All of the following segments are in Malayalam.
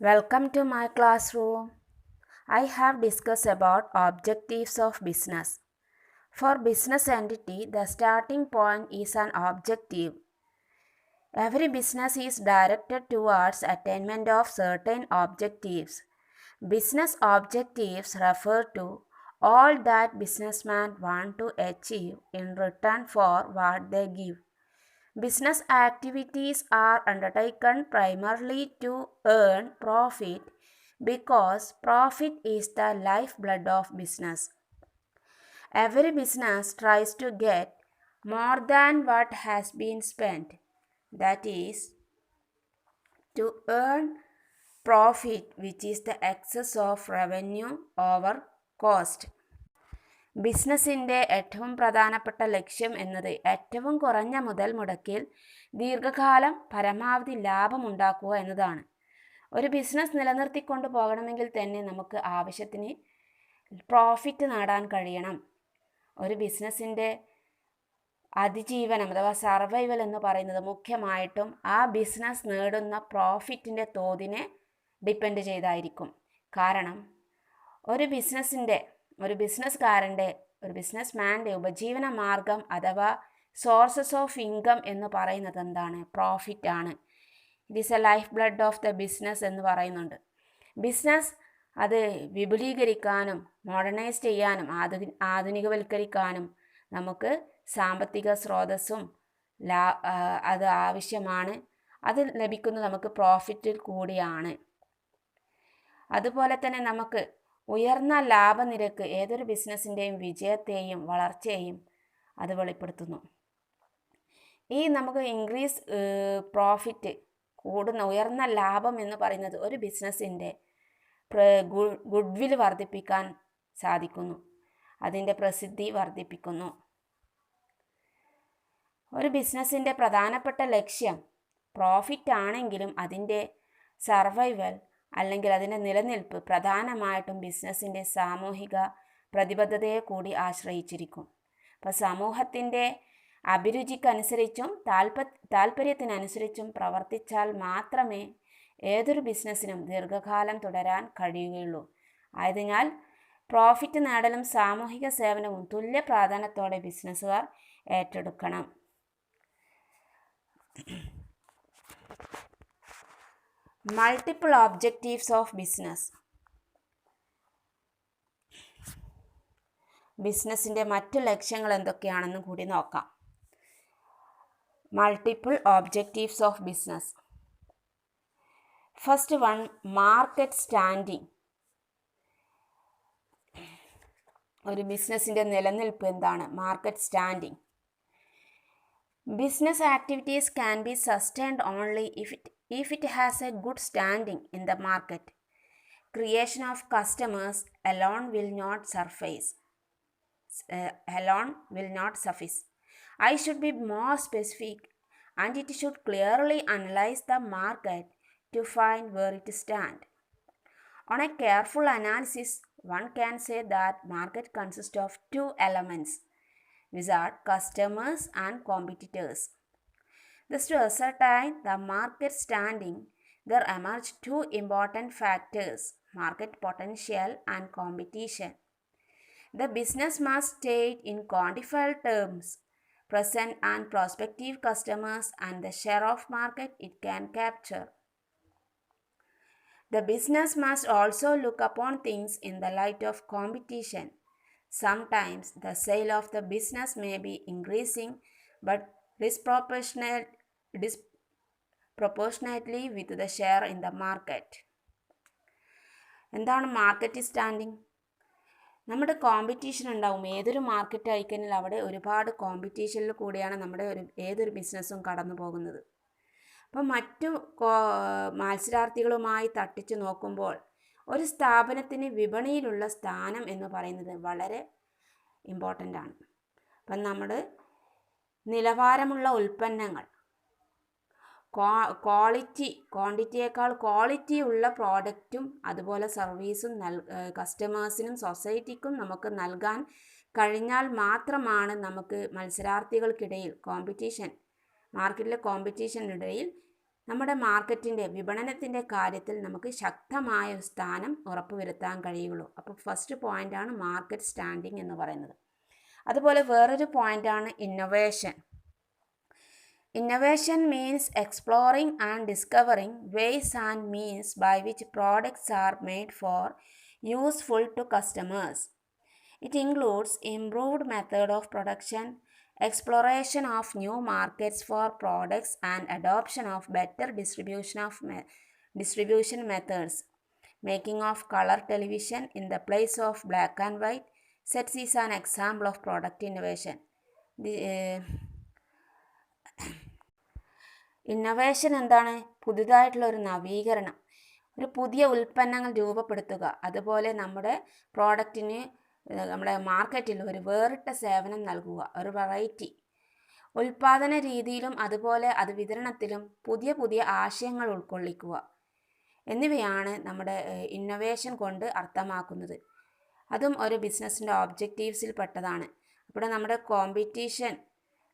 Welcome to my classroom. I have discussed about objectives of business. For business entity, the starting point is an objective. Every business is directed towards attainment of certain objectives. Business objectives refer to all that businessmen want to achieve in return for what they give. Business activities are undertaken primarily to earn profit because profit is the lifeblood of business. Every business tries to get more than what has been spent, that is, to earn profit, which is the excess of revenue over cost. ബിസിനസ്സിൻ്റെ ഏറ്റവും പ്രധാനപ്പെട്ട ലക്ഷ്യം എന്നത് ഏറ്റവും കുറഞ്ഞ മുതൽ മുടക്കിൽ ദീർഘകാലം പരമാവധി ലാഭമുണ്ടാക്കുക എന്നതാണ്. ഒരു ബിസിനസ് നിലനിർത്തിക്കൊണ്ട് പോകണമെങ്കിൽ തന്നെ നമുക്ക് ആവശ്യത്തിന് പ്രോഫിറ്റ് നേടാൻ കഴിയണം. ഒരു ബിസിനസ്സിൻ്റെ അതിജീവനം അഥവാ സർവൈവൽ എന്ന് പറയുന്നത് മുഖ്യമായിട്ടും ആ ബിസിനസ് നേടുന്ന പ്രോഫിറ്റിൻ്റെ തോതിനെ ഡിപ്പെൻഡ് ചെയ്തായിരിക്കും. കാരണം ഒരു ബിസിനസ്മാൻ്റെ ഉപജീവന മാർഗം അഥവാ സോഴ്സസ് ഓഫ് ഇൻകം എന്ന് പറയുന്നത് എന്താണ്? പ്രോഫിറ്റ് ആണ്. It is A life blood of the business എന്ന് പറയുന്നുണ്ട്. ബിസിനസ് അത് വിപുലീകരിക്കാനും മോഡേണൈസ് ചെയ്യാനും ആധുനികവൽക്കരിക്കാനും നമുക്ക് സാമ്പത്തിക സ്രോതസ്സും അത് ആവശ്യമാണ്. അത് ലഭിക്കുന്നത് നമുക്ക് പ്രോഫിറ്റിൽ കൂടിയാണ്. അതുപോലെ തന്നെ നമുക്ക് ഉയർന്ന ലാഭനിരക്ക് ഏതൊരു ബിസിനസ്സിൻ്റെയും വിജയത്തെയും വളർച്ചയെയും അത് വെളിപ്പെടുത്തുന്നു. ഈ നമുക്ക് ഇൻക്രീസ് പ്രോഫിറ്റ് കൂടുന്ന ഉയർന്ന ലാഭം എന്ന് പറയുന്നത് ഒരു ബിസിനസ്സിൻ്റെ ഗുഡ്വിൽ വർദ്ധിപ്പിക്കാൻ സാധിക്കുന്നു, അതിൻ്റെ പ്രസിദ്ധി വർദ്ധിപ്പിക്കുന്നു. ഒരു ബിസിനസ്സിൻ്റെ പ്രധാനപ്പെട്ട ലക്ഷ്യം പ്രോഫിറ്റ് ആണെങ്കിലും അതിൻ്റെ സർവൈവൽ അല്ലെങ്കിൽ അതിൻ്റെ നിലനിൽപ്പ് പ്രധാനമായിട്ടും ബിസിനസ്സിൻ്റെ സാമൂഹിക പ്രതിബദ്ധതയെ കൂടി ആശ്രയിച്ചിരിക്കും. അപ്പോൾ സമൂഹത്തിൻ്റെ അഭിരുചിക്കനുസരിച്ചും താല്പര്യത്തിനനുസരിച്ചും പ്രവർത്തിച്ചാൽ മാത്രമേ ഏതൊരു ബിസിനസ്സിനും ദീർഘകാലം തുടരാൻ കഴിയുകയുള്ളൂ. ആയതിനാൽ പ്രോഫിറ്റ് നേടലും സാമൂഹിക സേവനവും തുല്യ പ്രാധാന്യത്തോടെ ബിസിനസ്സുകാർ ഏറ്റെടുക്കണം. Multiple objectives of business. ബിസിനസ്സിൻ്റെ മറ്റു ലക്ഷ്യങ്ങൾ എന്തൊക്കെയാണെന്ന് കൂടി നോക്കാം. Multiple objectives of business. First one, market standing. ഒരു ബിസിനസ്സിൻ്റെ നിലനിൽപ്പ് എന്താണ്? Market standing. Business activities can be sustained only if it has a good standing in the market. Creation of customers alone will not suffice. I should be more specific, and it should clearly analyze the market to find where it stands. On a careful analysis, one can say that market consists of two elements, which are customers and competitors. Thus, to ascertain the market standing, there emerge two important factors, market potential and competition. The business must state in quantified terms present and prospective customers and the share of market it can capture. The business must also look upon things in the light of competition. Sometimes the sale of the business may be increasing, but disproportionately with the share in the market. എന്താണ് മാർക്കറ്റ് സ്റ്റാൻഡിങ്? നമ്മുടെ കോമ്പറ്റീഷൻ ഉണ്ടാവും. ഏതൊരു മാർക്കറ്റ് ആയിക്കഴിഞ്ഞാൽ അവിടെ ഒരുപാട് കോമ്പറ്റീഷനിൽ കൂടിയാണ് ഏതൊരു ബിസിനസ്സും കടന്നു പോകുന്നത്. അപ്പം മറ്റു മത്സരാർത്ഥികളുമായി തട്ടിച്ചു നോക്കുമ്പോൾ ഒരു സ്ഥാപനത്തിന് വിപണിയിലുള്ള സ്ഥാനം എന്ന് പറയുന്നത് വളരെ ഇമ്പോർട്ടൻ്റ് ആണ്. അപ്പം നമ്മൾ നിലവാരമുള്ള ഉൽപ്പന്നങ്ങൾ, ക്വാണ്ടിറ്റിയേക്കാൾ ക്വാളിറ്റി ഉള്ള പ്രോഡക്റ്റും അതുപോലെ സർവീസും കസ്റ്റമേഴ്സിനും സൊസൈറ്റിക്കും നമുക്ക് നൽകാൻ കഴിഞ്ഞാൽ മാത്രമാണ് നമുക്ക് മത്സരാർത്ഥികൾക്കിടയിൽ മാർക്കറ്റിലെ കോമ്പറ്റീഷനിടയിൽ നമ്മുടെ മാർക്കറ്റിൻ്റെ വിപണനത്തിൻ്റെ കാര്യത്തിൽ നമുക്ക് ശക്തമായ ഒരു സ്ഥാനം ഉറപ്പുവരുത്താൻ കഴിയുള്ളൂ. അപ്പോൾ ഫസ്റ്റ് പോയിൻ്റാണ് മാർക്കറ്റ് സ്റ്റാൻഡിംഗ് എന്ന് പറയുന്നത്. അതുപോലെ വേറൊരു പോയിൻ്റാണ് innovation. Innovation means exploring and discovering ways and means by which products are made for useful to customers. It includes improved method of production, exploration of new markets for products, and adoption of better distribution methods. Making of color television in the place of black and white sets is an example of product innovation. Innovation എന്താണ്? പുതുതായിട്ടുള്ള ഒരു നവീകരണം, ഒരു പുതിയ ഉൽപ്പന്നങ്ങൾ രൂപപ്പെടുത്തുക, അതുപോലെ നമ്മുടെ പ്രോഡക്റ്റിന് നമ്മുടെ മാർക്കറ്റിൽ ഒരു വേറിട്ട സേവനം നൽകുക, ഒരു വെറൈറ്റി ഉൽപ്പാദന രീതിയിലും അതുപോലെ അത് വിതരണത്തിലും പുതിയ പുതിയ ആശയങ്ങൾ ഉൾക്കൊള്ളിക്കുക എന്നിവയാണ് നമ്മുടെ ഇന്നൊവേഷൻ കൊണ്ട് അർത്ഥമാക്കുന്നത്. അതും ഒരു ബിസിനസ്സിൻ്റെ ഒബ്ജക്റ്റീവ്സിൽ പെട്ടതാണ്. അപ്പോൾ നമ്മുടെ കോമ്പറ്റീഷൻ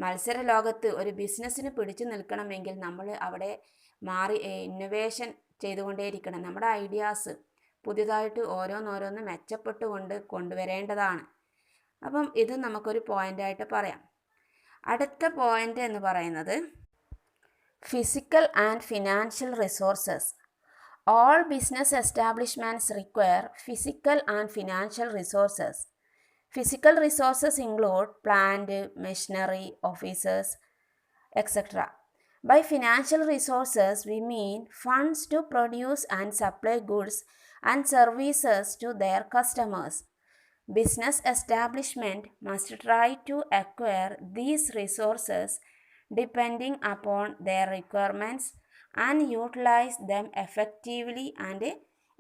മത്സര ലോകത്ത് ഒരു ബിസിനസ്സിന് പിടിച്ചു നിൽക്കണമെങ്കിൽ നമ്മൾ അവിടെ ഇന്നൊവേഷൻ ചെയ്തുകൊണ്ടേയിരിക്കണം. നമ്മുടെ ഐഡിയാസ് പുതിയതായിട്ട് ഓരോന്നോരോന്ന് മെച്ചപ്പെട്ടുകൊണ്ട് കൊണ്ടുവരേണ്ടതാണ്. അപ്പം ഇത് നമുക്കൊരു പോയിൻ്റായിട്ട് പറയാം. അടുത്ത പോയിൻ്റ് എന്ന് പറയുന്നത് physical and financial resources. All business establishments require physical and financial resources. Physical resources include plant, machinery, offices, etc. By financial resources, we mean funds to produce and supply goods and services to their customers. Business establishment must try to acquire these resources depending upon their requirements and utilize them effectively and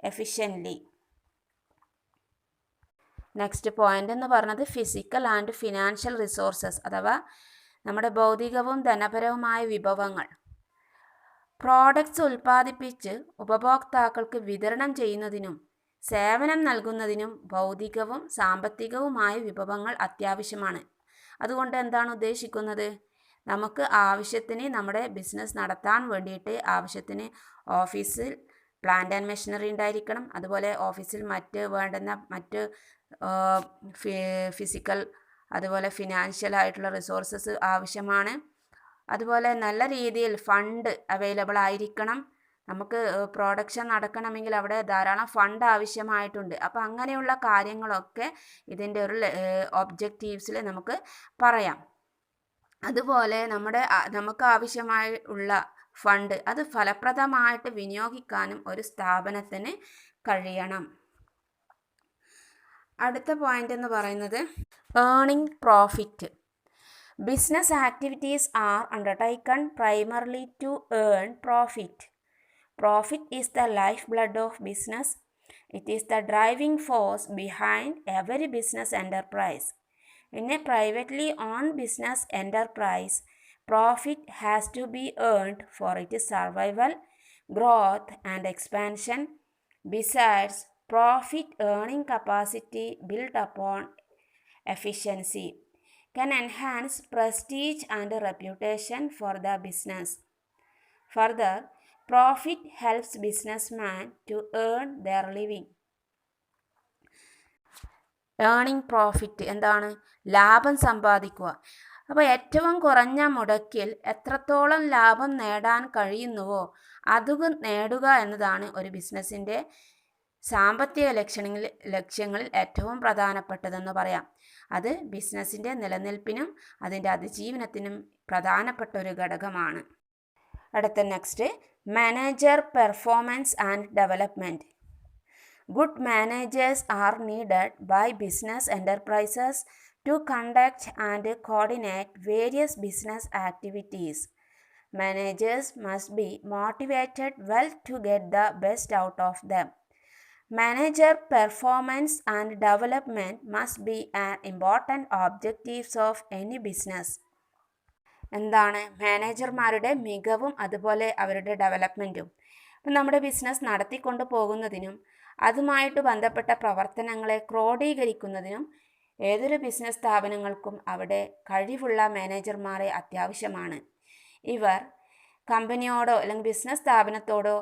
efficiently. Next point എന്ന് പറയുന്നത് ഫിസിക്കൽ ആൻഡ് ഫിനാൻഷ്യൽ റിസോഴ്സസ് അഥവാ നമ്മുടെ ഭൗതികവും ധനപരവുമായ വിഭവങ്ങൾ. പ്രോഡക്ട്സ് ഉൽപ്പാദിപ്പിച്ച് ഉപഭോക്താക്കൾക്ക് വിതരണം ചെയ്യുന്നതിനും സേവനം നൽകുന്നതിനും ഭൗതികവും സാമ്പത്തികവുമായ വിഭവങ്ങൾ അത്യാവശ്യമാണ്. അതുകൊണ്ട് എന്താണ് ഉദ്ദേശിക്കുന്നത്? നമുക്ക് ആവശ്യത്തിന് നമ്മുടെ ബിസിനസ് നടത്താൻ വേണ്ടിയിട്ട് ആവശ്യത്തിന് ഓഫീസിൽ പ്ലാന്റ് ആൻഡ് മെഷീനറി ഉണ്ടായിരിക്കണം. അതുപോലെ ഓഫീസിൽ വേണ്ടുന്ന മറ്റ് ഫിസിക്കൽ അതുപോലെ ഫിനാൻഷ്യൽ ആയിട്ടുള്ള റിസോഴ്സസ് ആവശ്യമാണ്. അതുപോലെ നല്ല രീതിയിൽ ഫണ്ട് അവൈലബിൾ ആയിരിക്കണം. നമുക്ക് പ്രൊഡക്ഷൻ നടക്കണമെങ്കിൽ അവിടെ ധാരാളം ഫണ്ട് ആവശ്യമായിട്ടുണ്ട്. അപ്പോൾ അങ്ങനെയുള്ള കാര്യങ്ങളൊക്കെ ഇതിൻ്റെ ഒരു ഒബ്ജക്റ്റീവ്സിൽ നമുക്ക് പറയാം. അതുപോലെ നമുക്ക് ആവശ്യമായി ഉള്ള ഫണ്ട് അത് ഫലപ്രദമായിട്ട് വിനിയോഗിക്കാനും ഒരു സ്ഥാപനത്തിന് കഴിയണം. അടുത്ത പോയിന്റ് എന്ന് പറയുന്നത് earning profit. Business activities are undertaken primarily to earn profit. Profit is the lifeblood of business. It is the driving force behind every business enterprise. In a privately owned business enterprise, profit has to be earned for its survival, growth, and expansion. Besides, profit earning capacity built upon efficiency can enhance prestige and reputation for the business. Further, profit helps businessmen to earn their living. Earning profit എന്താണ്? ലാഭം സമ്പാദിക്കുക. അപ്പോൾ ഏറ്റവും കുറഞ്ഞ മുടക്കിൽ എത്രത്തോളം ലാഭം നേടാൻ കഴിയുന്നുവോ അത് നേടുക എന്നതാണ് ഒരു ബിസിനസ്സിൻ്റെ സാമ്പത്തിക ലക്ഷ്യങ്ങളിൽ ഏറ്റവും പ്രധാനപ്പെട്ടതെന്ന് പറയാം. അത് ബിസിനസ്സിൻ്റെ നിലനിൽപ്പിനും അതിൻ്റെ അതിജീവനത്തിനും പ്രധാനപ്പെട്ട ഒരു ഘടകമാണ്. അടുത്ത next manager performance and development. Good managers are needed by business enterprises to conduct and coordinate various business activities. Managers must be motivated well to get the best out of them. Manager performance and development must be an important objectives of any business. എന്താണ്? മാനേജർമാരുടെ മികവും അതുപോലെ അവരുടെ ഡെവലപ്മെൻറ്റും. അപ്പം നമ്മുടെ ബിസിനസ് നടത്തിക്കൊണ്ട് പോകുന്നതിനും അതുമായിട്ട് ബന്ധപ്പെട്ട പ്രവർത്തനങ്ങളെ ക്രോഡീകരിക്കുന്നതിനും ഏതൊരു ബിസിനസ് സ്ഥാപനങ്ങൾക്കും അവിടെ കഴിവുള്ള മാനേജർമാരെ അത്യാവശ്യമാണ്. ഇവർ കമ്പനിയോടോ അല്ലെങ്കിൽ ബിസിനസ് സ്ഥാപനത്തോടോ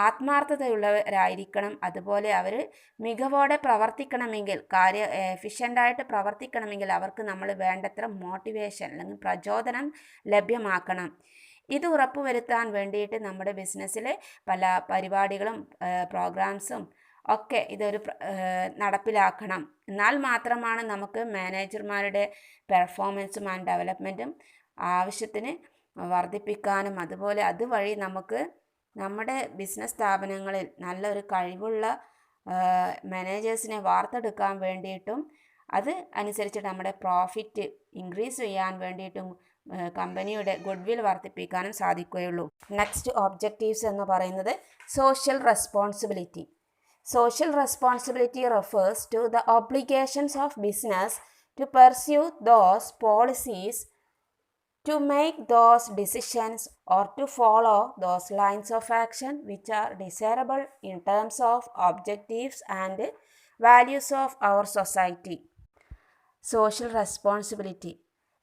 ആത്മാർത്ഥതയുള്ളവരായിരിക്കണം. അതുപോലെ അവർ മികവോടെ പ്രവർത്തിക്കണമെങ്കിൽ, എഫിഷ്യൻ്റായിട്ട് പ്രവർത്തിക്കണമെങ്കിൽ അവർക്ക് നമ്മൾ വേണ്ടത്ര മോട്ടിവേഷൻ അല്ലെങ്കിൽ പ്രചോദനം ലഭ്യമാക്കണം. ഇത് ഉറപ്പുവരുത്താൻ വേണ്ടിയിട്ട് നമ്മുടെ ബിസിനസ്സിൽ പല പരിപാടികളും പ്രോഗ്രാംസും ഒക്കെ ഇതൊരു നടപ്പിലാക്കണം. എന്നാൽ മാത്രമാണ് നമുക്ക് മാനേജർമാരുടെ പെർഫോമൻസും ആൻഡ് ഡെവലപ്മെൻറ്റും ആവശ്യത്തിന് വർദ്ധിപ്പിക്കാനും അതുപോലെ അതുവഴി നമുക്ക് നമ്മുടെ ബിസിനസ് സ്ഥാപനങ്ങളിൽ നല്ലൊരു കഴിവുള്ള മാനേജേഴ്സിനെ വാർത്തെടുക്കാൻ വേണ്ടിയിട്ടും അത് അനുസരിച്ച് നമ്മുടെ പ്രോഫിറ്റ് ഇൻക്രീസ് ചെയ്യാൻ വേണ്ടിയിട്ടും കമ്പനിയുടെ ഗുഡ് വിൽ വർദ്ധിപ്പിക്കാനും സാധിക്കുകയുള്ളൂ. നെക്സ്റ്റ് ഒബ്ജക്റ്റീവ്സ് എന്ന് പറയുന്നത് social responsibility. Social responsibility refers to the obligations of business to pursue those policies, to make those decisions, or to follow those lines of action which are desirable in terms of objectives and values of our society. Social responsibility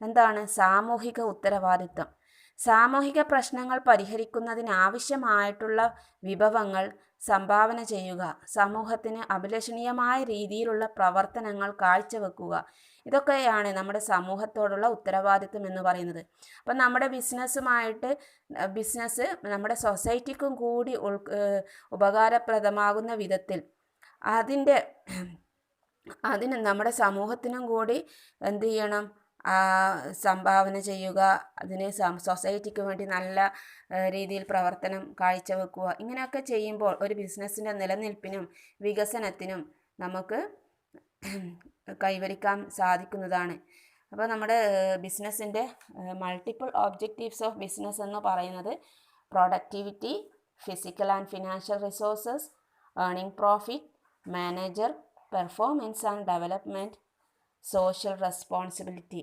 എന്താണ്? സാമൂഹിക ഉത്തരവാദിത്വം. സാമൂഹിക പ്രശ്നങ്ങൾ പരിഹരിക്കുന്നതിനാവശ്യമായിട്ടുള്ള വിഭവങ്ങൾ സംഭാവന ചെയ്യുക, സമൂഹത്തിന് അഭിലഷണീയമായ രീതിയിലുള്ള പ്രവർത്തനങ്ങൾ കാഴ്ചവെക്കുക, ഇതൊക്കെയാണ് നമ്മുടെ സമൂഹത്തോടുള്ള ഉത്തരവാദിത്വം എന്ന് പറയുന്നത്. അപ്പം നമ്മുടെ ബിസിനസ് നമ്മുടെ സൊസൈറ്റിക്കും കൂടി ഉപകാരപ്രദമാകുന്ന വിധത്തിൽ അതിന് നമ്മുടെ സമൂഹത്തിനും കൂടി എന്ത് ചെയ്യണം? സംഭാവന ചെയ്യുക, അതിന് സൊസൈറ്റിക്ക് വേണ്ടി നല്ല രീതിയിൽ പ്രവർത്തനം കാഴ്ചവെക്കുക. ഇങ്ങനെയൊക്കെ ചെയ്യുമ്പോൾ ഒരു ബിസിനസ്സിൻ്റെ നിലനിൽപ്പിനും വികസനത്തിനും നമുക്ക് കൈവരിക്കാൻ സാധിക്കുന്നതാണ്. അപ്പോൾ നമ്മുടെ ബിസിനസ്സിൻ്റെ മൾട്ടിപ്പിൾ ഒബ്ജക്റ്റീവ്സ് ഓഫ് ബിസിനസ് എന്ന് പറയുന്നത് productivity, physical and financial resources, earning profit, manager, performance and development, social responsibility.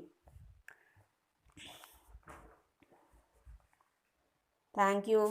Thank you.